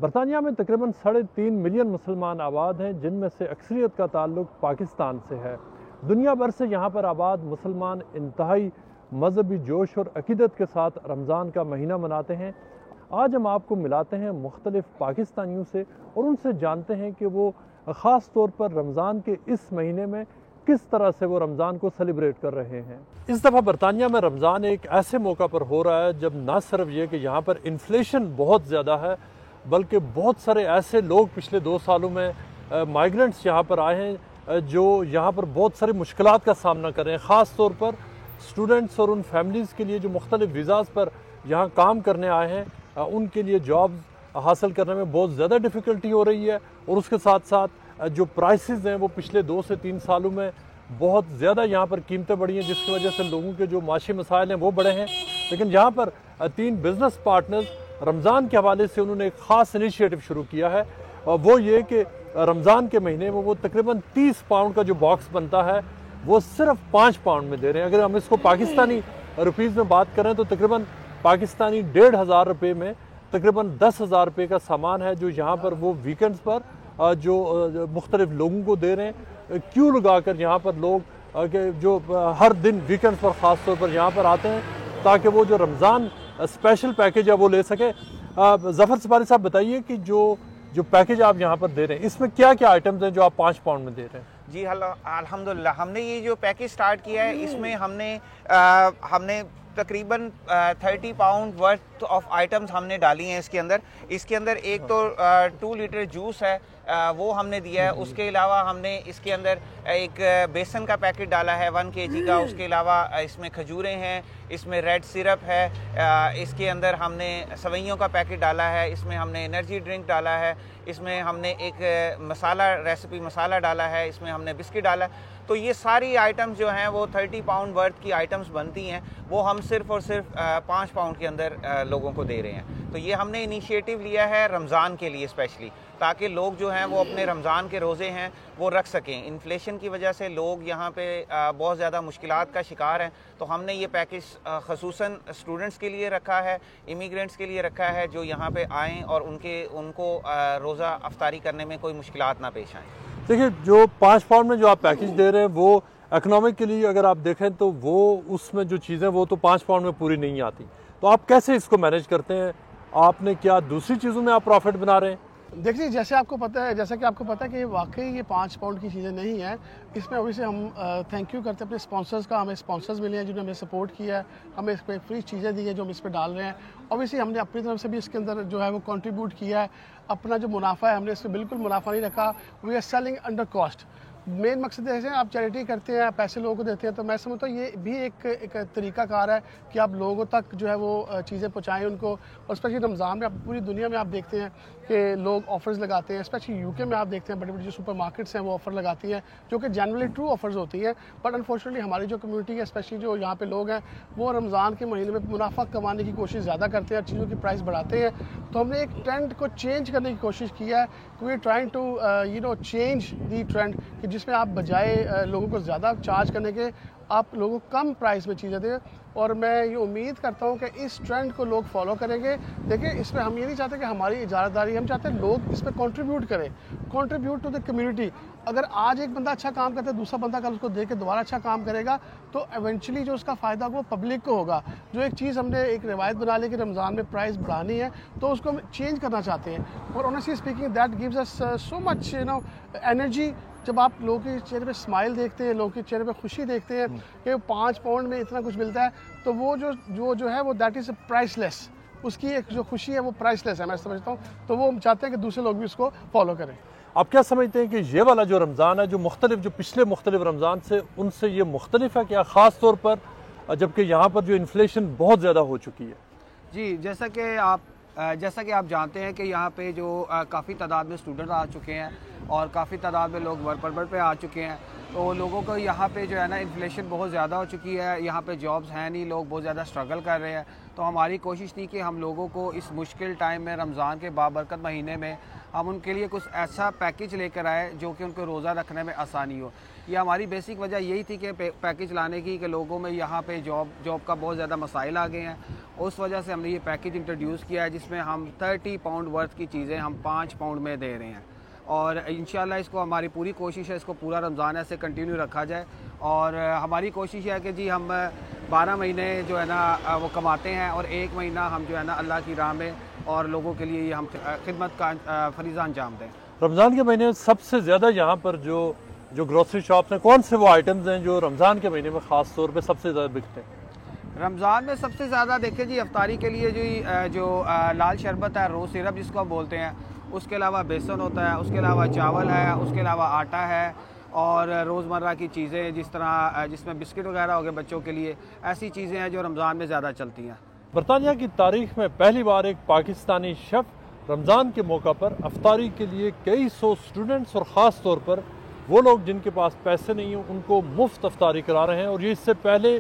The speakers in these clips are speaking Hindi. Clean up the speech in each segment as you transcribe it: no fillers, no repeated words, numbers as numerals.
बरतानिया में तकरीबन 3.5 मिलियन मुसलमान आबाद हैं, जिनमें से अक्सरियत का ताल्लुक पाकिस्तान से है। दुनिया भर से यहाँ पर आबाद मुसलमान इंतहाई मजहबी जोश और अकीदत के साथ रमज़ान का महीना मनाते हैं। आज हम आपको मिलाते हैं मुख्तलिफ पाकिस्तानियों से और उनसे जानते हैं कि वो ख़ास तौर पर रमज़ान के इस महीने में किस तरह से वो रमज़ान को सेलिब्रेट कर रहे हैं। इस दफ़ा बरतानिया में रमज़ान एक ऐसे मौका पर हो रहा है जब ना सिर्फ ये कि यहाँ पर इन्फ्लेशन बहुत ज़्यादा है, बल्कि बहुत सारे ऐसे लोग पिछले 2 सालों में माइग्रेंट्स यहाँ पर आए हैं जो यहाँ पर बहुत सारी मुश्किलात का सामना कर रहे हैं। ख़ास तौर पर स्टूडेंट्स और उन फैमिलीज़ के लिए जो मुख्तलिफ वीज़ाज़ पर यहाँ काम करने आए हैं, उनके लिए जॉब्स हासिल करने में बहुत ज़्यादा डिफ़िकल्टी हो रही है। और उसके साथ साथ जो प्राइसेस हैं वो पिछले 2 से 3 सालों में बहुत ज़्यादा यहाँ पर कीमतें बढ़ी हैं, जिसकी वजह से लोगों के जो माशी मसाइल हैं वो बढ़े हैं। लेकिन यहाँ पर 3 बिज़नेस पार्टनर्स रमज़ान के हवाले से उन्होंने एक ख़ास इनिशिएटिव शुरू किया है, और वो ये कि रमज़ान के महीने में वो तकरीबन 30 पाउंड का जो बॉक्स बनता है वो सिर्फ 5 पाउंड में दे रहे हैं। अगर हम इसको पाकिस्तानी रुपीज़ में बात करें तो तकरीबन पाकिस्तानी 1,500 रुपये में तकरीबन 10,000 रुपये का सामान है, जो यहाँ पर वो वीकेंड्स पर जो मुख्तलिफ लोगों को दे रहे हैं। क्यों लगा कर यहाँ पर लोग जो हर दिन वीकेंड्स पर ख़ास तौर पर यहाँ पर आते हैं ताकि वो जो रमज़ान स्पेशल पैकेज है वो ले सके। ज़फ़र सफारी साहब बताइए कि जो पैकेज आप यहाँ पर दे रहे हैं इसमें क्या क्या आइटम्स हैं जो आप 5 पाउंड में दे रहे हैं? जी अल्हम्दुलिल्लाह, हमने ये जो पैकेज स्टार्ट किया है इसमें हमने तकरीबन 30 पाउंड वर्थ ऑफ आइटम्स हमने डाली हैं इसके अंदर एक तो 2 लीटर जूस है वो हमने दिया है। उसके अलावा हमने इसके अंदर एक बेसन का पैकेट डाला है 1 kg का। उसके अलावा इसमें खजूरें हैं, इसमें रेड सिरप है, इसके अंदर हमने सवैयों का पैकेट डाला है, इसमें हमने एनर्जी ड्रिंक डाला है, इसमें हमने एक रेसिपी मसाला डाला है, इसमें हमने बिस्किट डाला है। तो ये सारी आइटम्स जो हैं वो 30 पाउंड वर्थ की आइटम्स बनती हैं, वो हम सिर्फ और सिर्फ 5 पाउंड के अंदर लोगों को दे रहे हैं। तो ये हमने इनिशिएटिव लिया है रमज़ान के लिए स्पेशली, ताकि लोग जो हैं वो अपने रमज़ान के रोज़े हैं वो रख सकें। इन्फ्लेशन की वजह से लोग यहाँ पे बहुत ज़्यादा मुश्किलात का शिकार हैं। तो हमने ये पैकेज ख़ुसूसन स्टूडेंट्स के लिए रखा है, इमिग्रेंट्स के लिए रखा है, जो यहाँ पे आएँ और उनको रोज़ा अफ्तारी करने में कोई मुश्किलात ना पेश आएँ। देखिए, जो 5 पाउंड में जो आप पैकेज दे रहे हैं वो इकोनॉमिकली अगर आप देखें तो वो उसमें जो चीज़ें वो तो 5 पाउंड में पूरी नहीं आती। तो आप कैसे इसको मैनेज करते हैं? आपने क्या दूसरी चीज़ों में आप प्रॉफिट बना रहे हैं? देखिए, जैसा कि आपको पता है कि वाकई ये 5 पाउंड की चीज़ें नहीं है। इसमें ऑब्वियसली हम थैंक यू करते हैं अपने स्पॉन्सर्स का। हमें स्पॉन्सर्स मिले हैं जिन्होंने हमें सपोर्ट किया है, हमें इस पर फ्री चीज़ें दी हैं जो हम इस पर डाल रहे हैं। ऑब्वियसली हमने अपनी तरफ से भी इसके अंदर जो है वो कंट्रीब्यूट किया है। अपना जो मुनाफा है हमने इसमें बिल्कुल मुनाफा नहीं रखा। We are selling under cost. Main मकसद ऐसे आप चैरिटी करते हैं, पैसे लोगों को देते हैं, तो मैं समझता हूँ ये भी एक तरीक़ाकार है कि आप लोगों तक जो है वो चीज़ें पहुँचाएँ उनको। और स्पेशली रमज़ान में आप पूरी दुनिया में आप देखते हैं कि लोग ऑफ़र्स लगाते हैं। स्पेशली यूके में आप देखते हैं बड़ी बड़ी जो सुपर मार्केट्स हैं वो ऑफ़र लगाती हैं, जो कि जनरली ट्रू ऑफ़र्स होती हैं। बट अनफॉर्चुनेटली हमारी जो कम्युनिटी है, स्पेशली जो यहाँ पे लोग हैं, वो रमज़ान के महीने में मुनाफा कमाने की कोशिश ज़्यादा करते हैं, चीज़ों की प्राइस बढ़ाते हैं। तो हमने एक ट्रेंड को चेंज करने की कोशिश किया है। We are trying to change the trend कि जिसमें आप बजाय लोगों को ज़्यादा चार्ज करने के आप लोगों को कम प्राइस में चीज़ें दें। और मैं ये उम्मीद करता हूँ कि इस ट्रेंड को लोग फॉलो करेंगे। देखिए, इसमें हम ये नहीं चाहते कि हमारी इजारादारी, हम चाहते हैं लोग इस पर कंट्रीब्यूट करें, कंट्रीब्यूट टू द कम्युनिटी। अगर आज एक बंदा अच्छा काम करता है, दूसरा बंदा कल उसको देख के दोबारा अच्छा काम करेगा, तो एवेंचुअली जो उसका फ़ायदा वो पब्लिक को होगा। जो एक चीज़ हमने एक रिवायत बना ली कि रमज़ान में प्राइस बढ़ानी है, तो उसको हम चेंज करना चाहते हैं। और honestly speaking that gives us so much energy. जब आप लोगों के चेहरे पे स्माइल देखते हैं, लोगों के चेहरे पे खुशी देखते हैं कि 5 पाउंड में इतना कुछ मिलता है, तो वो जो है वो दैट इज़ प्राइसलेस। उसकी एक जो खुशी है वो प्राइसलेस है, मैं समझता हूँ। तो वो हम चाहते हैं कि दूसरे लोग भी उसको फॉलो करें। आप क्या समझते हैं कि ये वाला जो रमज़ान है, जो पिछले मुख्तलिफ रमज़ान से उनसे ये मुख्तलिफ है क्या, ख़ास तौर पर जबकि यहाँ पर जो इन्फ्लेशन बहुत ज़्यादा हो चुकी है? जी, जैसा कि आप जानते हैं कि यहाँ पे जो काफ़ी तादाद में स्टूडेंट आ चुके हैं और काफ़ी तादाद में लोग वर्क परमिट पे आ चुके हैं। तो लोगों को यहाँ पे जो है ना इन्फ्लेशन बहुत ज़्यादा हो चुकी है, यहाँ पे जॉब्स हैं नहीं, लोग बहुत ज़्यादा स्ट्रगल कर रहे हैं। तो हमारी कोशिश थी कि हम लोगों को इस मुश्किल टाइम में, रमज़ान के बाबरकत महीने में, हम उनके लिए कुछ ऐसा पैकेज लेकर आए जो कि उनको रोज़ा रखने में आसानी हो। ये हमारी बेसिक वजह यही थी कि पैकेज लाने की, कि लोगों में यहाँ पे जॉब का बहुत ज़्यादा मसाइल आ गए हैं। उस वजह से हमने ये पैकेज इंट्रोड्यूस किया है जिसमें हम 30 पाउंड वर्थ की चीज़ें हम 5 पाउंड में दे रहे हैं। और इंशाल्लाह इसको हमारी पूरी कोशिश है इसको पूरा रमज़ान ऐसे कंटिन्यू रखा जाए। और हमारी कोशिश है कि जी हम 12 महीने जो है ना वो कमाते हैं और 1 महीना हम जो है ना अल्लाह की राह में और लोगों के लिए हम खिदमत का फरीज़ा अंजाम दें। रमज़ान के महीने में सबसे ज़्यादा यहाँ पर जो ग्रोसरी शॉप्स हैं, कौन से वो आइटम्स हैं जो रमज़ान के महीने में ख़ास तौर पे सबसे ज़्यादा बिकते हैं? रमज़ान में सबसे ज़्यादा देखिए जी अफ्तारी के लिए जो लाल शरबत है, रोज़ सिरप जिसको हम बोलते हैं, उसके अलावा बेसन होता है, उसके अलावा चावल है, उसके अलावा आटा है और रोज़मर्रा की चीज़ें जिसमें बिस्किट वगैरह हो गए बच्चों के लिए, ऐसी चीज़ें हैं जो रमज़ान में ज़्यादा चलती हैं। बरतानिया की तारीख में पहली बार एक पाकिस्तानी शेफ़ रमज़ान के मौका पर अफ्तारी के लिए कई सौ स्टूडेंट्स और ख़ास तौर पर वो लोग जिनके पास पैसे नहीं हैं उनको मुफ्त अफ्तारी करा रहे हैं। और ये इससे पहले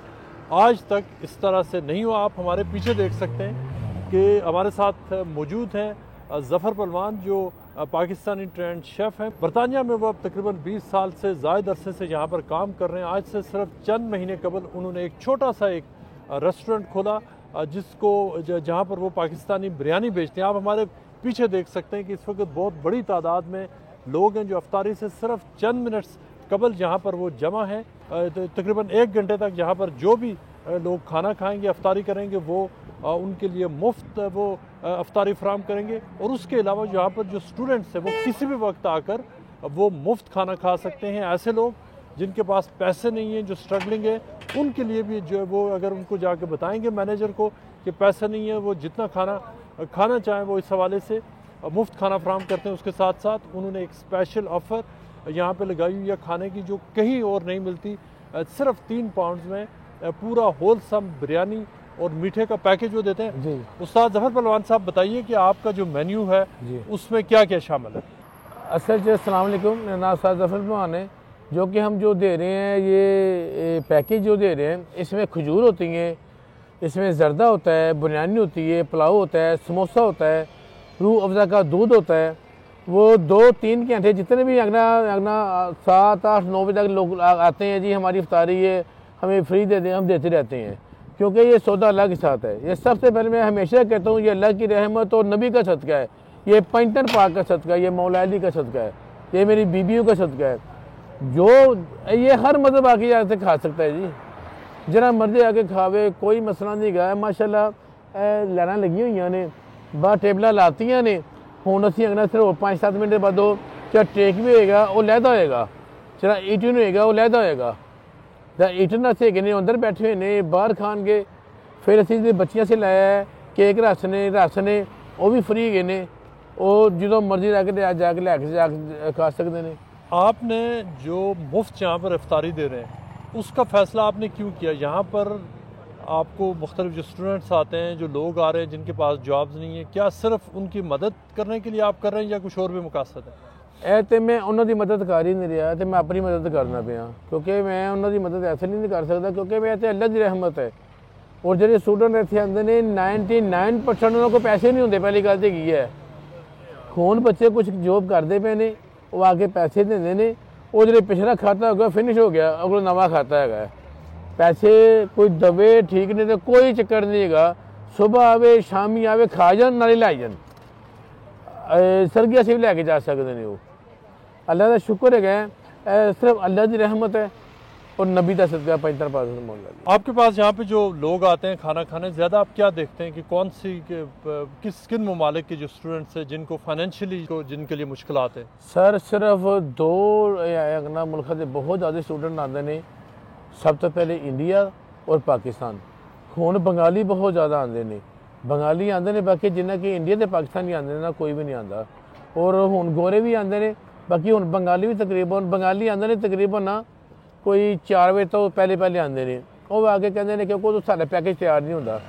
आज तक इस तरह से नहीं हुआ। आप हमारे पीछे देख सकते हैं कि हमारे साथ मौजूद हैं ज़फ़र पहलवान जो पाकिस्तानी ट्रेंड शेफ़ हैं। बरतानिया में वो अब तकरीबन 20 साल से ज़ायद अरसे से यहाँ पर काम कर रहे हैं। आज से सिर्फ चंद महीने कबल उन्होंने एक छोटा सा एक रेस्टोरेंट खोला जहाँ पर वो पाकिस्तानी बिरयानी बेचते हैं। आप हमारे पीछे देख सकते हैं कि इस वक्त बहुत बड़ी तादाद में लोग हैं जो अफ्तारी से सिर्फ चंद मिनट्स कबल यहाँ पर वो जमा हैं। तकरीबन 1 घंटे तक यहाँ पर जो भी लोग खाना खाएंगे, अफ्तारी करेंगे, वो उनके लिए मुफ्त वो अफ्तारी फराम करेंगे। और उसके अलावा यहाँ पर जो स्टूडेंट्स हैं वो किसी भी वक्त आकर वो मुफ्त खाना खा सकते हैं। ऐसे लोग जिनके पास पैसे नहीं हैं, जो स्ट्रगलिंग है, उनके लिए भी जो वो अगर उनको जाके बताएंगे मैनेजर को कि पैसे नहीं है, वो जितना खाना चाहें वो इस हवाले से मुफ्त खाना फराम करते हैं। उसके साथ साथ उन्होंने एक स्पेशल ऑफ़र यहाँ पे लगाई हुई है खाने की जो कहीं और नहीं मिलती। सिर्फ 3 पाउंड में पूरा होलसम बिरयानी और मीठे का पैकेज वो देते हैं। जी उस्ताद ज़फ़र पहलवान साहब, बताइए कि आपका जो मेन्यू है उसमें क्या क्या शामिल है? अस्सलाम वालेकुम, मेरा नाम उस्ताद ज़फ़र पहलवान है। जो कि हम जो दे रहे हैं ये पैकेज जो दे रहे हैं, इसमें खजूर होती हैं, इसमें जर्दा होता है, बिरयानी होती है, पुलाव होता है, समोसा होता है, रूह अफ़ज़ा का दूध होता है। वो 2-3 घंटे जितने भी अगना 7, 8, 9 बजे तक लोग आते हैं, जी हमारी इफ्तारी है, हमें फ्री दे दें, हम देते रहते हैं क्योंकि ये सौदा अल्लाह के साथ है। ये सबसे पहले मैं हमेशा कहता हूँ ये अल्लाह की रहमत और नबी का सदका है, ये पैंतन पाक का सदका है, ये मौला अली का सदका है, ये मेरी बीबियों का सदका है। जो ये हर मज़हब आके यहाँ से खा सकता है जी, जरा मर्जी आके खावे, कोई मसला नहीं गा। माशाल्लाह लाइनां लगी हुई ने, बाहर टेबल लातियां ने। हुण असीं अगना सिर्फ 5-7 मिनट बाद चाहे टेक भी होएगा वो लहदा होएगा, चाहे ईटन होएगा वो लहदा होएगा। ईटन असें हैगे ने अंदर बैठे हुए ने, बाहर खाणगे। फिर असीं बच्चियां से लाया है केक रस ने वो भी फ्री हैगे ने, वो जो मर्जी जाके लैके खा सकते हैं। आपने जो मुफ्त यहाँ पर इफ्तारी दे रहे हैं उसका फ़ैसला आपने क्यों किया? यहाँ पर आपको मुख्तलिफ जो स्टूडेंट्स आते हैं, जो लोग आ रहे हैं जिनके पास जॉब्स नहीं है, क्या सिर्फ उनकी मदद करने के लिए आप कर रहे हैं या कुछ और भी मकसद है? तो मैं उन्होंने मदद कर ही नहीं रहा, तो मैं अपनी मदद करना पाया क्योंकि मैं उन्होंने मदद ऐसे नहीं कर सकता क्योंकि मैं तो अल्लाह की रहमत है। और जो स्टूडेंट इतने आते हैं 99% उन्होंने को पैसे नहीं होंगे। पहली गल तो की है, खून बच्चे कुछ जॉब करते पे ने, वो आके पैसे देंगे ने, वो जो पिछला खाता हो गया फिनिश हो गया, अगला नवा खाता है। पैसे कोई दबे ठीक नहीं तो कोई चक्कर नहीं है, सुबह आवे शामी आवे खा जान नाले लै जान, सरगी असीं भी लैके जा सकते हैं। वो अल्लाह का शुक्र है, सिर्फ अल्लाह की रहमत है और नबी का सदका पैंतन पास। आपके पास यहाँ पे जो लोग आते हैं खाना खाने, ज़्यादा आप क्या देखते हैं कि कौन सी किन ममालिक के जो स्टूडेंट्स हैं जिनको फाइनेंशियली जिनके लिए मुश्किलात है? सर सिर्फ 2 मुल्क के बहुत ज़्यादा स्टूडेंट आते हैं। सब तो पहले इंडिया और पाकिस्तान। हुण बंगाली बहुत ज़्यादा आते हैं, बंगाली आते हैं, बाकी जिन्ना कि इंडिया तो पाकिस्तानी आते हैं ना कोई भी नहीं आता। और हुण गोरे भी आते हैं, बाकी हुण बंगाली भी बंगाली आते हैं तकरीबन ना कोई 4 बजे तो पहले आते हैं। वो आके कहते हैं क्योंकि तो साडा पैकेज तैयार नहीं होता,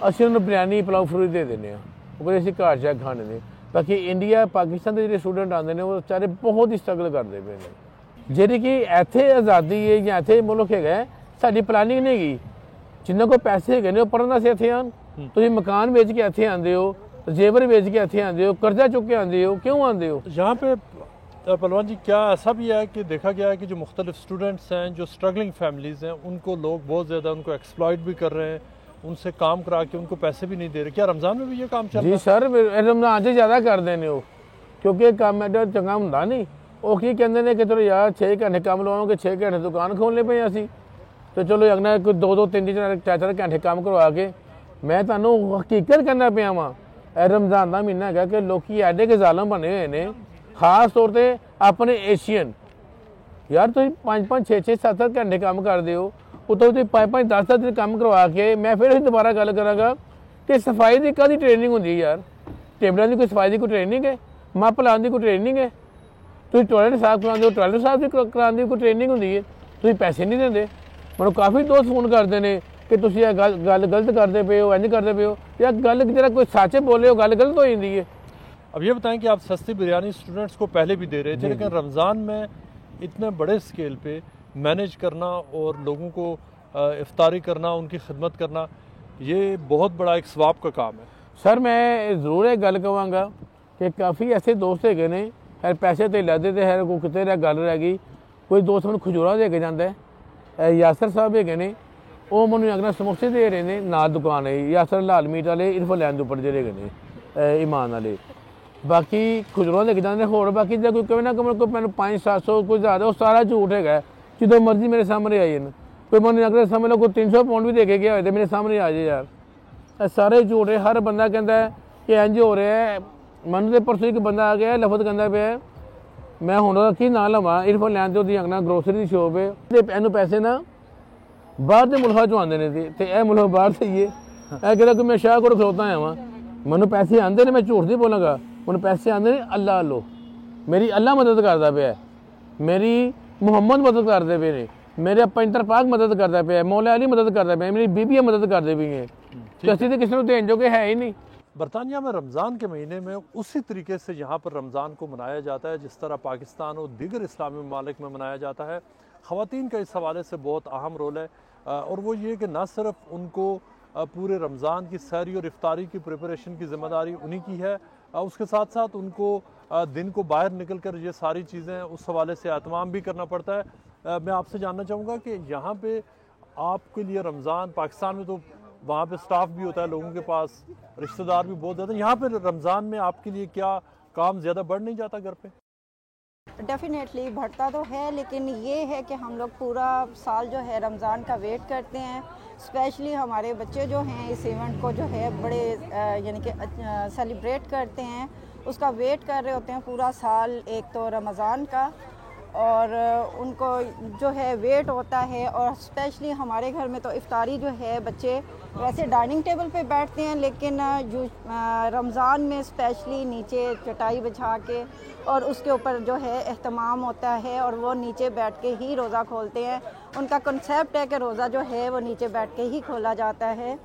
असीं उन्हें बिरयानी पुलाव फ्री दे देने, वो असीं घर जा खाने ने। बाकी इंडिया पाकिस्तान के जो स्टूडेंट आते हैं वो बेचारे बहुत ही स्ट्रगल करते पे। ਜਿਹੜੀ ਕਿ ਇੱਥੇ ਆਜ਼ਾਦੀ ਹੈ ਜਾਂ ਇੱਥੇ ਮੁਲਕ ਹੈਗਾ ਸਾਡੀ ਪਲਾਨਿੰਗ ਨਹੀਂ ਹੈਗੀ। ਜਿਨ੍ਹਾਂ ਕੋਲ ਪੈਸੇ ਹੈਗੇ ਨੇ ਉਹ ਪੜ੍ਹਨ ਵਾਸਤੇ ਇੱਥੇ ਆਉਣ। ਤੁਸੀਂ ਮਕਾਨ ਵੇਚ ਕੇ ਇੱਥੇ ਆਉਂਦੇ ਹੋ, जेवर बेच के ਇੱਥੇ आते हो, कर्जा चुक के आते हो, क्यों आते हो? यहाँ पे पहलवान जी क्या ऐसा भी है कि देखा गया है कि जो मुख्तलिफ स्टूडेंट्स हैं, जो स्ट्रगलिंग फैमिलीज़ हैं, उनको लोग बहुत ज़्यादा उनको एक्सप्लॉइट भी कर रहे हैं, उनसे काम करा के उनको पैसे भी नहीं दे रहे। क्या रमज़ान में भी ये काम चल रहा है? जी सर, रमज़ान 'ਚ ज़्यादा करते हैं वो, क्योंकि काम एडा चंगा ਹੁੰਦਾ नहीं। ਉਹ ਕੀ ਕਹਿੰਦੇ ਨੇ ਕਿ ਚਲੋ ਯਾਰ 6 ਘੰਟੇ ਕੰਮ ਲਵਾਵਾਂਗੇ, 6 ਘੰਟੇ ਦੁਕਾਨ ਖੋਲ੍ਹਣੇ ਪਏ ਅਸੀਂ, ਤੇ ਚਲੋ ਅਗਲਾ ਕੋਈ 2-2 3-3 4-4 ਘੰਟੇ ਕੰਮ ਕਰਵਾ ਕੇ। ਮੈਂ ਤੁਹਾਨੂੰ ਹਕੀਕਤ ਕਰਨਾ ਪਿਆ ਵਾਂ, रमज़ान का महीना है कि लोग एडे के जालम बने हुए हैं, खास तौर पर अपने एशियन। यार तुम 5-5 6-6 7-7 घंटे काम करते हो, उतो तुम 5-5 10-10 दिन काम करवा के। मैं फिर दोबारा गल करांगा कि सफाई की कदी ट्रेनिंग होंगी यार? टेबलों की कोई सफाई की कोई ट्रेनिंग है? मप लाने की कोई ट्रेनिंग है? तुम टॉयलेट साफ कराते हो, टॉयलेट साफ कराने की कोई ट्रेनिंग होंगी है? तुम पैसे नहीं देंगे। मैं काफ़ी दोस्त फोन करते हैं कि तुम गल गलत करते पे हो, इंज करते पे हो। या गल जरा कोई सच बोले हो, गल गलत हो जाती है। अब ये बताएं कि आप सस्ती बिरयानी स्टूडेंट्स को पहले भी दे रहे थे, लेकिन रमज़ान में इतने बड़े स्केल पे मैनेज करना और लोगों को इफ्तारी करना, उनकी खिदमत करना, ये बहुत बड़ा एक सवाब का काम है। सर मैं ज़रूर एक गल कहवांगा कि काफ़ी ऐसे दोस्त है ने, हर पैसे तो लैते थे, हर को कितने गल रह गई। कोई दोस्त मैं खजूरा दे के जाता है, यासर साहब है ने, ਉਹ ਮੈਨੂੰ ਅਗਲਾ ਸਮੋਸੇ ਦੇ ਰਹੇ ਨੇ, ਨਾਲ ਦੁਕਾਨ ਹੈ ਯਾਸਰ ਲਾਲ ਮੀਟ ਵਾਲੇ, ਇਰਫ ਲੈਣ ਦੇ ਉੱਪਰ ਜਿਹੜੇ ਹੈਗੇ ਨੇ ਇਮਾਨ ਵਾਲੇ। ਬਾਕੀ ਖੁਜਰਾਂ ਲੈ ਕੇ ਜਾਂਦੇ ਹੋਰ। ਬਾਕੀ ਜੇ ਕੋਈ ਕਹੇ ਨਾ ਕਿ ਮੈਨੂੰ 500-700 ਕੋਈ ਜ਼ਿਆਦਾ, ਉਹ ਸਾਰਾ ਝੂਠ ਹੈਗਾ। ਜਦੋਂ ਮਰਜ਼ੀ ਮੇਰੇ ਸਾਹਮਣੇ ਆਏ ਨੇ, ਕੋਈ ਮੈਨੂੰ ਅਗਲੇ ਸਮਝ ਲਓ ਕੋਈ 300 ਪਾਉਂਡ ਵੀ ਦੇ ਕੇ ਗਿਆ ਹੋਏ ਤੇ ਮੇਰੇ ਸਾਹਮਣੇ ਆ ਜਾਏ ਯਾਰ। ਇਹ ਸਾਰੇ ਝੂਠ ਹੈ। ਹਰ ਬੰਦਾ ਕਹਿੰਦਾ ਕਿ ਇੰਜ ਹੋ ਰਿਹਾ ਹੈ। ਮੈਨੂੰ ਤੇ ਪਰਸੋਂ ਇੱਕ ਬੰਦਾ ਆ ਗਿਆ ਲਫ਼ਜ਼ ਕਹਿੰਦਾ ਪਿਆ, ਮੈਂ ਹੁਣ ਉਹਦਾ ਕੀ ਨਾਂ ਲਵਾਂ, ਇਰਫ ਲੈਣ ਤੇ ਉਹਦੀ ਅਗਲਾ ਗਰੋਸਰੀ ਦੀ ਸ਼ੋਪ ਹੈ ਤੇ ਇਹਨੂੰ ਪੈਸੇ ਨਾ ਬਾਹਰ ਦੇ ਮੁਲਕਾਂ 'ਚੋਂ ਆਉਂਦੇ ਨੇ ਤੇ ਇਹ ਮੁਲਕ ਬਾਹਰ ਸੇ ਹੀ ਹੈ। ਇਹ ਕਹਿੰਦਾ ਕਿ ਮੈਂ ਸ਼ਾਹਕੋਟ ਖਲੋਤਾ ਆਵਾਂ, ਮੈਨੂੰ ਪੈਸੇ ਆਉਂਦੇ ਨੇ, ਮੈਂ ਝੂਠ ਨਹੀਂ ਬੋਲਾਂਗਾ। ਮੈਨੂੰ ਪੈਸੇ ਆਉਂਦੇ ਨੇ ਅੱਲਾ ਵੱਲੋਂ, ਮੇਰੀ ਅੱਲਾ ਮਦਦ ਕਰਦਾ ਪਿਆ, ਮੇਰੀ ਮੁਹੰਮਦ ਮਦਦ ਕਰਦੇ ਪਏ ਨੇ, ਮੇਰੇ ਪੈਂਤਰ ਪਾਕ ਮਦਦ ਕਰਦਾ ਪਿਆ, ਮੌਲਾ ਅਲੀ ਮदद करता पे, मेरी बीबियाँ मदद करते भी हैं। किसी तो किसी को देने जोगे है ही नहीं। बरतानिया में रमज़ान के महीने में उसी तरीके से यहाँ पर रमज़ान को मनाया जाता है जिस तरह पाकिस्तान और दीगर इस्लामी ममालिक में मनाया जाता है। ख़वातीन का इस हवाले से बहुत अहम रोल है और वो ये कि न सिर्फ उनको पूरे रमज़ान की सहरी और इफ्तारी की प्रिपरेशन की ज़िम्मेदारी उन्हीं की है, उसके साथ साथ उनको दिन को बाहर निकल कर ये सारी चीज़ें उस हवाले से एहतमाम भी करना पड़ता है। मैं आपसे जानना चाहूँगा कि यहाँ पे आपके लिए रमज़ान, पाकिस्तान में तो वहाँ पे स्टाफ भी होता है, लोगों के पास रिश्तेदार भी बहुत ज़्यादा, यहाँ पे रमज़ान में आपके लिए क्या काम ज़्यादा बढ़ नहीं जाता घर पे? डेफिनेटली बढ़ता तो है, लेकिन ये है कि हम लोग पूरा साल जो है रमज़ान का वेट करते हैं। स्पेशली हमारे बच्चे जो हैं इस इवेंट को जो है बड़े यानी कि सेलिब्रेट करते हैं, उसका वेट कर रहे होते हैं पूरा साल। एक तो रमज़ान का और उनको जो है वेट होता है, और स्पेशली हमारे घर में तो इफ्तारी जो है बच्चे वैसे डाइनिंग टेबल पे बैठते हैं, लेकिन रमज़ान में स्पेशली नीचे चटाई बिछा के और उसके ऊपर जो है एहतमाम होता है और वो नीचे बैठ के ही रोज़ा खोलते हैं। उनका कॉन्सेप्ट है कि रोज़ा जो है वो नीचे बैठ के ही खोला जाता है।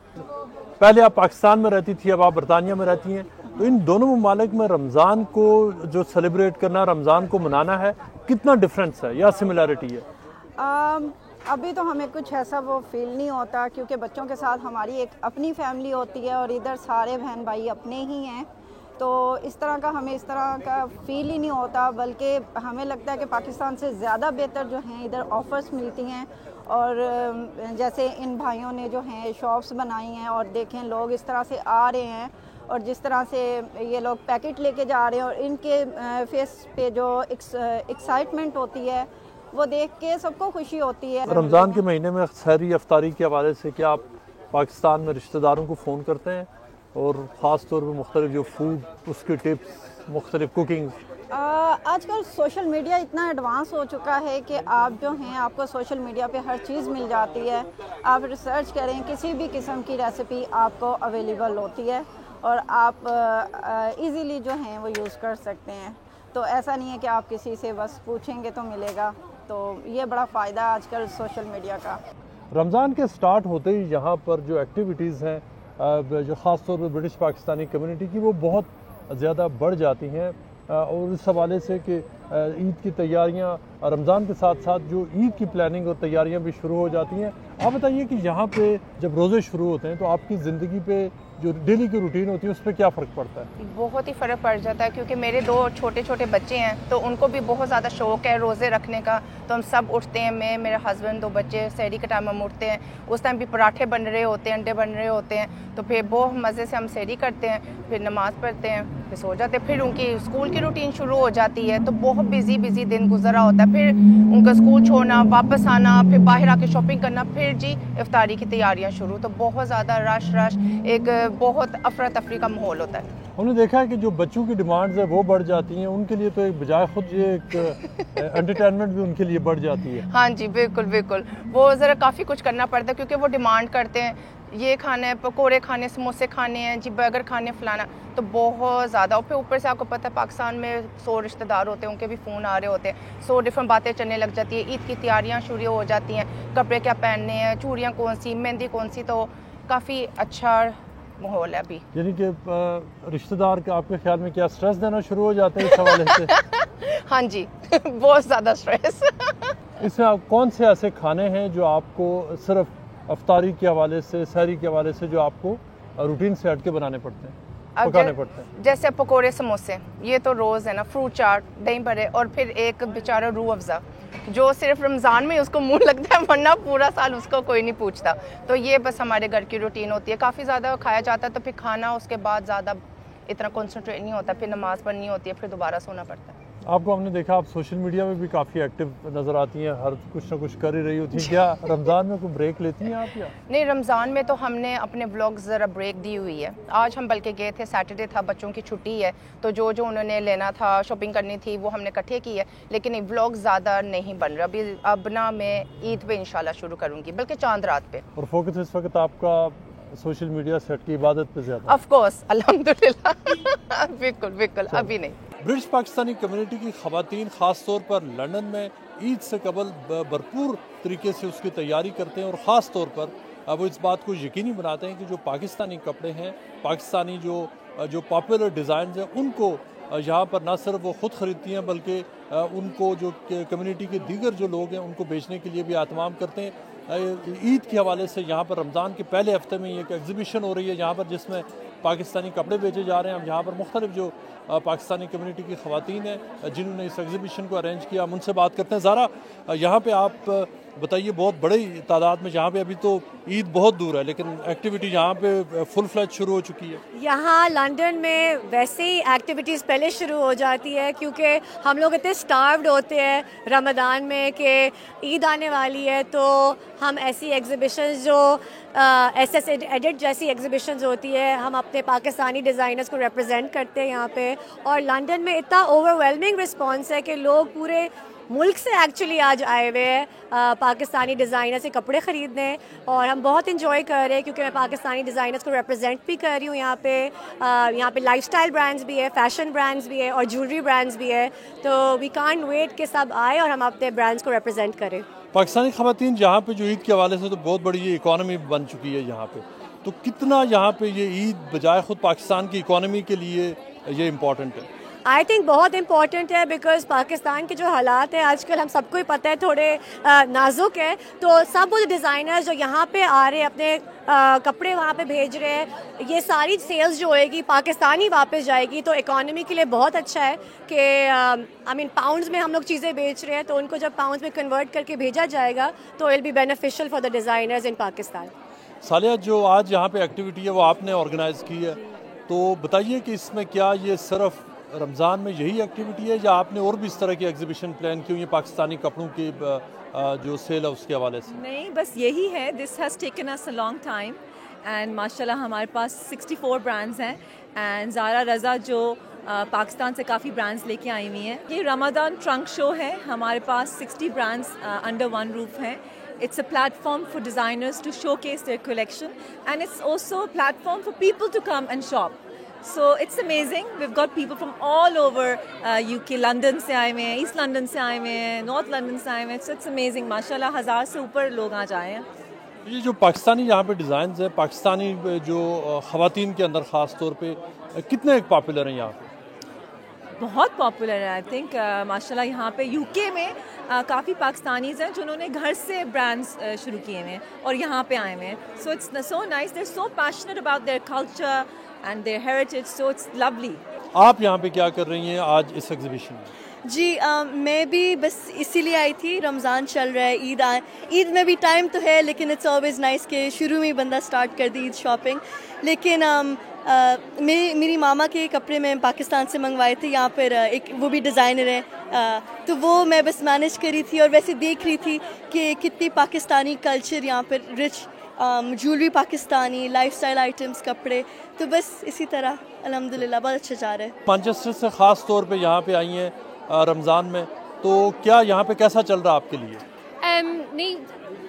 पहले आप पाकिस्तान में रहती थी, अब आप बरतानिया में रहती हैं, तो इन दोनों ममालिक में रमज़ान को जो सेलिब्रेट करना, रमज़ान को मनाना है, कितना डिफरेंस है या सिमिलरिटी है? अभी तो हमें कुछ ऐसा वो फील नहीं होता, क्योंकि बच्चों के साथ हमारी एक अपनी फैमिली होती है और इधर सारे बहन भाई अपने ही हैं, तो इस तरह का हमें इस तरह का फ़ील ही नहीं होता। बल्कि हमें लगता है कि पाकिस्तान से ज़्यादा बेहतर जो हैं इधर ऑफ़र्स मिलती हैं। और जैसे इन भाइयों ने जो हैं शॉप्स बनाई हैं और देखें लोग इस तरह से आ रहे हैं और जिस तरह से ये लोग पैकेट लेके जा रहे हैं और इनके फेस पे जो एक्साइटमेंट होती है वो देख के सबको खुशी होती है। रमज़ान के महीने में सहरी अफ्तारी के हवाले से क्या आप पाकिस्तान में रिश्तेदारों को फ़ोन करते हैं और ख़ास तौर पर मुख्तलिफ जो फूड उसके टिप्स, मुख्तलिफ कुकिंग? आजकल सोशल मीडिया इतना एडवांस हो चुका है कि आप जो हैं आपको सोशल मीडिया पे हर चीज़ मिल जाती है। आप रिसर्च करें, किसी भी किस्म की रेसिपी आपको अवेलेबल होती है और आप इजीली जो हैं वो यूज़ कर सकते हैं। तो ऐसा नहीं है कि आप किसी से बस पूछेंगे तो मिलेगा। तो ये बड़ा फ़ायदा आजकल सोशल मीडिया का। रमज़ान के स्टार्ट होते ही यहाँ पर जो एक्टिविटीज़ हैं जो ख़ास तौर पर ब्रिटिश पाकिस्तानी कम्युनिटी की, वो बहुत ज़्यादा बढ़ जाती हैं और इस हवाले से कि ईद की तैयारियां, रमज़ान के साथ साथ जो ईद की प्लानिंग और तैयारियां भी शुरू हो जाती हैं। आप बताइए कि यहाँ पे जब रोज़े शुरू होते हैं तो आपकी ज़िंदगी पे जो डेली की रूटीन होती है उस पर क्या फ़र्क पड़ता है? बहुत ही फ़र्क पड़ जाता है, क्योंकि मेरे 2 छोटे छोटे बच्चे हैं तो उनको भी बहुत ज़्यादा शौक़ है रोज़े रखने का। तो हम सब उठते हैं, मैं, मेरे हस्बैंड, 2 बच्चे, सहरी के टाइम हम उठते हैं। उस टाइम भी पराठे बन रहे होते हैं, अंडे बन रहे होते हैं, तो फिर बहुत मज़े से हम सहरी करते हैं, फिर नमाज़ पढ़ते हैं, फिर सो जाते हैं। फिर उनकी स्कूल की रूटीन शुरू हो जाती है, तो बहुत बिजी दिन गुजरा होता है। फिर उनका स्कूल छोड़ना, वापस आना, फिर बाहर आके शॉपिंग करना, फिर जी इफ्तारी की तैयारियाँ शुरू। तो बहुत ज़्यादा रश एक बहुत अफरा तफरी का माहौल होता है। हमने देखा है कि जो बच्चों की डिमांड्स है वो बढ़ जाती हैं, उनके लिए तो एक बजाय खुद ये एक एंटरटेनमेंट भी उनके लिए बढ़ जाती है। हाँ जी, बिल्कुल बिल्कुल, वो ज़रा काफ़ी कुछ करना पड़ता है, क्योंकि वो डिमांड करते हैं ये खाना है, पकोड़े खाने, समोसे खाने हैं जी, बर्गर खाने, फलाना, तो बहुत ज़्यादा। और फिर ऊपर से आपको पता है पाकिस्तान में 100 रिश्तेदार होते हैं, उनके भी फ़ोन आ रहे होते हैं, 100 डिफरेंट बातें चलने लग जाती है। ईद की तैयारियाँ शुरू हो जाती हैं, कपड़े क्या पहनने हैं, चूड़ियाँ कौन सी, मेहंदी कौन सी, तो काफ़ी अच्छा माहौल है अभी। यानी कि रिश्तेदार का आपके ख्याल में क्या स्ट्रेस देना शुरू हो जाता है इस हवाले से? हाँ जी बहुत ज़्यादा स्ट्रेस इसमें आप कौन से ऐसे खाने हैं जो आपको सिर्फ अफ्तारी के हवाले से, सहरी के हवाले से जो आपको रूटीन से हट के बनाने पड़ते हैं, पकाने पड़ते हैं? जैसे पकोड़े, समोसे, ये तो रोज़ है ना, फ्रूट चाट, दही भरे, और फिर एक बेचारा रूह अफ़ज़ा जो सिर्फ रमज़ान में उसको मुंह लगता है, वरना पूरा साल उसको कोई नहीं पूछता। तो ये बस हमारे घर की रूटीन होती है। काफ़ी ज़्यादा खाया जाता है, तो फिर खाना उसके बाद ज़्यादा इतना कंसंट्रेट नहीं होता, फिर नमाज़ पढ़नी होती है, फिर दोबारा सोना पड़ता है। आपको हमने देखा आप सोशल मीडिया में भी काफ़ी एक्टिव नज़र आती हैं, हर कुछ ना कुछ कर ही रही होती हैं। क्या रमज़ान में कोई ब्रेक लेती हैं आप? या नहीं, रमज़ान में तो हमने अपने व्लॉग्स ज़रा ब्रेक दी हुई है। आज हम बल्कि गए थे, सैटरडे था, बच्चों की छुट्टी है, तो जो उन्होंने लेना था, शॉपिंग करनी थी, वो हमने इकट्ठे की है, लेकिन व्लॉग ज़्यादा नहीं बन रहा अभी। अब ना मैं ईद पे इंशाल्लाह शुरू करूँगी, बल्कि चांद रात पे। और फोकस इस वक्त आपका सोशल मीडिया से हट के इबादत पे ज़्यादा? ऑफ कोर्स, अल्हम्दुलिल्लाह बिल्कुल बिल्कुल, अभी नहीं। ब्रिटिश पाकिस्तानी कम्युनिटी की ख़वातीन ख़ास तौर पर लंदन में ईद से कबल भरपूर तरीके से उसकी तैयारी करते हैं, और ख़ास तौर पर वो इस बात को यकीनी बनाते हैं कि जो पाकिस्तानी कपड़े हैं, पाकिस्तानी जो पॉपुलर डिज़ाइन हैं, उनको यहाँ पर ना सिर्फ वो ख़ुद ख़रीदती हैं बल्कि उनको जो कम्युनिटी के दीगर जो लोग हैं उनको बेचने के लिए भी एहतमाम करते हैं। ईद के हवाले से यहाँ पर रमज़ान के पहले हफ्ते में एक एग्ज़िबिशन हो रही है यहाँ पर, जिसमें पाकिस्तानी कपड़े बेचे जा रहे हैं। हम यहाँ पर मुख्तलिफ जो पाकिस्तानी कम्युनिटी की ख़वातीन हैं जिन्होंने इस एग्ज़िबिशन को अरेंज किया, हम उनसे बात करते हैं। ज़ारा, यहाँ पे आप बताइए, बहुत बड़ी तादाद में यहाँ पे, अभी तो ईद बहुत दूर है लेकिन एक्टिविटी यहाँ पे फुल फ्लैज शुरू हो चुकी है। यहाँ लंदन में वैसे ही एक्टिविटीज़ पहले शुरू हो जाती है, क्योंकि हम लोग इतने स्टार्व्ड होते हैं रमज़ान में कि ईद आने वाली है, तो हम ऐसी एग्ज़िबिशंस जो SS एडिट जैसी एग्ज़िबिशंस होती है, हम अपने पाकिस्तानी डिज़ाइनर्स को रिप्रेजेंट करते हैं यहाँ पे। और लंदन में इतना ओवरवेलमिंग रिस्पॉन्स है कि लोग पूरे मुल्क से एक्चुअली आज आए हुए हैं पाकिस्तानी डिज़ाइनर से कपड़े ख़रीदने, और हम बहुत इंजॉय कर रहे हैं क्योंकि मैं पाकिस्तानी डिज़ाइनर्स को रिप्रेजेंट भी कर रही हूँ यहाँ पे लाइफस्टाइल ब्रांड्स भी है, फैशन ब्रांड्स भी है, और ज्वेलरी ब्रांड्स भी है। तो वी कांट वेट कि सब आए और हम अपने ब्रांड्स को रिप्रेजेंट करें। पाकिस्तानी ख़वातीन यहाँ पे जो ईद के हवाले से तो बहुत बड़ी इकॉनमी बन चुकी है यहाँ पे, तो कितना यहाँ पे ये ईद बजाय ख़ुद पाकिस्तान की इकॉनमी के लिए ये इम्पॉर्टेंट है? आई थिंक बहुत इंपॉर्टेंट है, बिकॉज पाकिस्तान के जो हालात हैं आजकल हम सबको ही पता है थोड़े नाजुक है। तो सब वो डिज़ाइनर्स जो यहाँ पे आ रहे हैं, अपने कपड़े वहाँ पे भेज रहे हैं, ये सारी सेल्स जो होएगी पाकिस्तानी वापस जाएगी, तो इकॉनमी के लिए बहुत अच्छा है कि आई मीन पाउंड्स में हम लोग चीज़ें बेच रहे हैं, तो उनको जब पाउंड्स में कन्वर्ट करके भेजा जाएगा तो it will be beneficial for the designers in Pakistan. सालिया, जो आज यहाँ पे एक्टिविटी है वो आपने ऑर्गेनाइज़ की है, तो बताइए कि इसमें क्या ये सिर्फ रमज़ान में यही एक्टिविटी है या आपने और भी इस तरह की एग्जीबिशन प्लान की हुई है पाकिस्तानी कपड़ों की जो सेल है उसके हवाले से? नहीं, बस यही है। This has taken us a long time and माशाल्लाह हमारे पास 64 ब्रांड्स हैं, एंड ज़ारा रज़ा जो पाकिस्तान से काफ़ी ब्रांड्स लेके आई हुई हैं। ये रमज़ान ट्रंक शो है, हमारे पास 60 ब्रांड्स अंडर वन रूफ हैं। It's a platform for designers to showcase their collection, and it's also a platform for people to come and shop. So it's amazing. We've got people from all over UK, London से आए हुए हैं, East London से आए हुए हैं, North London से आए हुए हैं. So it's amazing. माशाल्लाह 1000 से ऊपर लोग आज आए हैं। ये जो पाकिस्तानी यहाँ पे डिज़ाइंस हैं, पाकिस्तानी जो ख़वातीन के अंदर ख़ास तौर पे कितने पॉपुलर हैं यहाँ पे? बहुत पॉपुलर है। आई थिंक माशाल्लाह यहाँ पे यूके में काफ़ी पाकिस्तानीज़ हैं जिन्होंने घर से ब्रांड्स शुरू किए हुए हैं और यहाँ पे आए हुए हैं। So it's so nice, they are so passionate about their culture and their heritage, so it's lovely. आप यहाँ पे क्या कर रही हैं आज इस एग्जीबिशन में? जी मैं भी बस इसीलिए आई थी, रमज़ान चल रहा है, ईद में भी टाइम तो है, लेकिन इट्स ऑलवेज़ नाइस कि शुरू में ही बंदा स्टार्ट कर दी ईद शॉपिंग। लेकिन मेरी मामा के कपड़े मैं पाकिस्तान से मंगवाए थे, यहाँ पर एक वो भी डिज़ाइनर है, तो वो मैं बस मैनेज करी थी और वैसे देख रही थी कि कितनी पाकिस्तानी कल्चर यहाँ पर rich, jewellery Pakistani, lifestyle items, कपड़े, तो बस इसी तरह अल्हम्दुलिल्लाह बहुत अच्छा जा रहा है। मैनचेस्टर से ख़ास तौर पे यहाँ पे आई हैं रमज़ान में, तो क्या यहाँ पे कैसा चल रहा है आपके लिए? नहीं,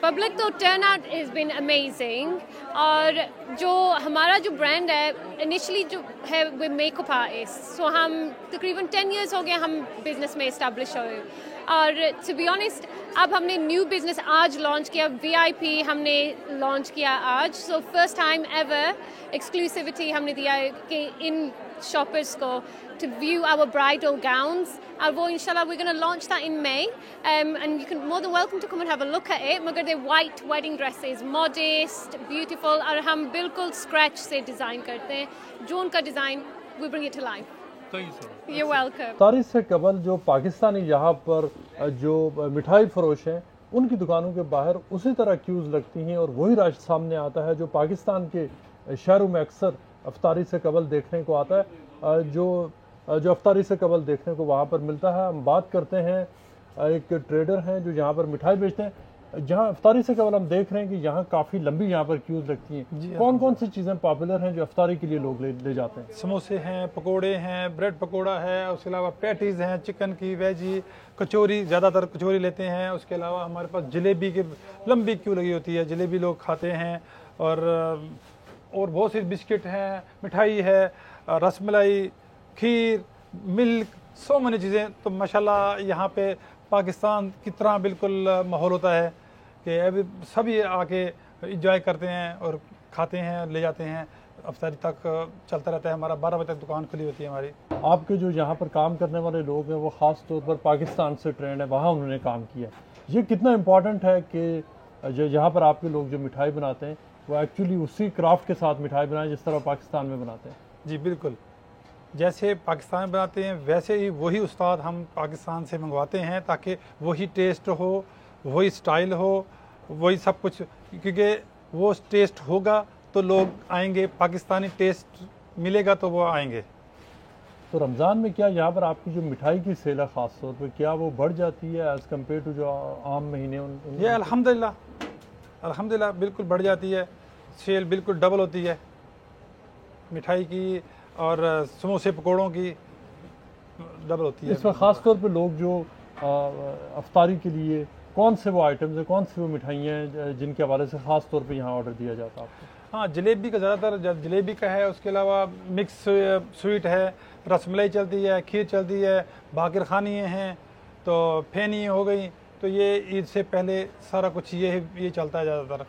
पब्लिक तो turn out is been amazing, और जो हमारा जो ब्रांड है इनिशियली जो है वो मेकअप आर्टिस्ट, सो हम तकरीबन 10 इयर्स हो गए हम बिज़नेस में इस्टेब्लिश हुए, और टू बी ऑनेस्ट अब हमने न्यू बिज़नेस आज लॉन्च किया, VIP हमने लॉन्च किया आज, so first time ever exclusivity हमने दिया है कि इन शॉपर्स को to view our bridal gowns, and वो inshallah we're going to launch that in May, and you can more than welcome to come and have a look at it. मगर they white wedding dresses, modest, beautiful, और हम बिल्कुल scratch से डिज़ाइन करते हैं, जो उनका design we bring it to life. You're welcome. इफ्तारी से कबल जो पाकिस्तानी यहाँ पर जो मिठाई फरोश हैं उनकी दुकानों के बाहर उसी तरह क्यूज़ लगती हैं, और वही रश सामने आता है जो पाकिस्तान के शहरों में अक्सर इफ्तारी से कबल देखने को आता है, जो इफ्तारी से कबल देखने को वहाँ पर मिलता है। हम बात करते हैं एक ट्रेडर हैं जो यहाँ पर मिठाई बेचते हैं, जहाँ इफ्तारी से कबल हम देख रहे हैं कि यहाँ काफ़ी लंबी यहाँ पर क्यूज़ लगती हैं। कौन कौन सी चीज़ें पॉपुलर हैं जो इफ्तारी के लिए लोग ले जाते हैं? समोसे हैं, पकोड़े हैं, ब्रेड पकोड़ा है, उसके अलावा पैटीज़ हैं, चिकन की, वेजी, कचौरी, ज़्यादातर कचौरी लेते हैं। उसके अलावा हमारे पास जलेबी की लंबी क्यू लगी होती है, जलेबी लोग खाते हैं, और बहुत सी बिस्किट हैं, मिठाई है, रसमलाई, खीर, मिल्क, सो मैनी चीज़ें। तो माशाल्लाह यहाँ पे पाकिस्तान की तरह बिल्कुल माहौल होता है कि अभी सभी आके इंजॉय करते हैं और खाते हैं, ले जाते हैं। अफ्तारी तक चलता रहता है हमारा, 12 बजे तक दुकान खुली होती है हमारी। आपके जो यहाँ पर काम करने वाले लोग हैं वो ख़ास तौर पर पाकिस्तान से ट्रेंड है, वहाँ उन्होंने काम किया। ये कितना इम्पॉर्टेंट है कि जो यहाँ पर आपके लोग जो मिठाई बनाते हैं वो एक्चुअली उसी क्राफ्ट के साथ मिठाई बनाएं जिस तरह पाकिस्तान में बनाते हैं? जी बिल्कुल, जैसे पाकिस्तान में बनाते हैं वैसे ही वही उस्ताद हम पाकिस्तान से मंगवाते हैं, ताकि वही टेस्ट हो, वही स्टाइल हो, वही सब कुछ, क्योंकि वो टेस्ट होगा तो लोग आएंगे, पाकिस्तानी टेस्ट मिलेगा तो वो आएंगे। तो रमज़ान में क्या यहाँ पर आपकी जो मिठाई की सेल है ख़ास तौर पर, क्या वो बढ़ जाती है एज़ कम्पेयर टू जो आम महीने? ये अल्हम्दुलिल्लाह बिल्कुल बढ़ जाती है, सेल बिल्कुल डबल होती है मिठाई की और समोसे पकौड़ों की डबल होती है। इसमें ख़ास तौर पे लोग जो अफ्तारी के लिए कौन से वो आइटम्स हैं, कौन सी वो मिठाइयाँ हैं जिनके हवाले से ख़ास तौर पे यहाँ ऑर्डर दिया जाता है आपको? हाँ, जलेबी का ज़्यादातर जलेबी का है, उसके अलावा मिक्स स्वीट है, रसमलाई चलती है, खीर चलती है, बाकिर खानी हैं, तो फेनी हो गई, तो ये ईद से पहले सारा कुछ ये चलता है ज़्यादातर।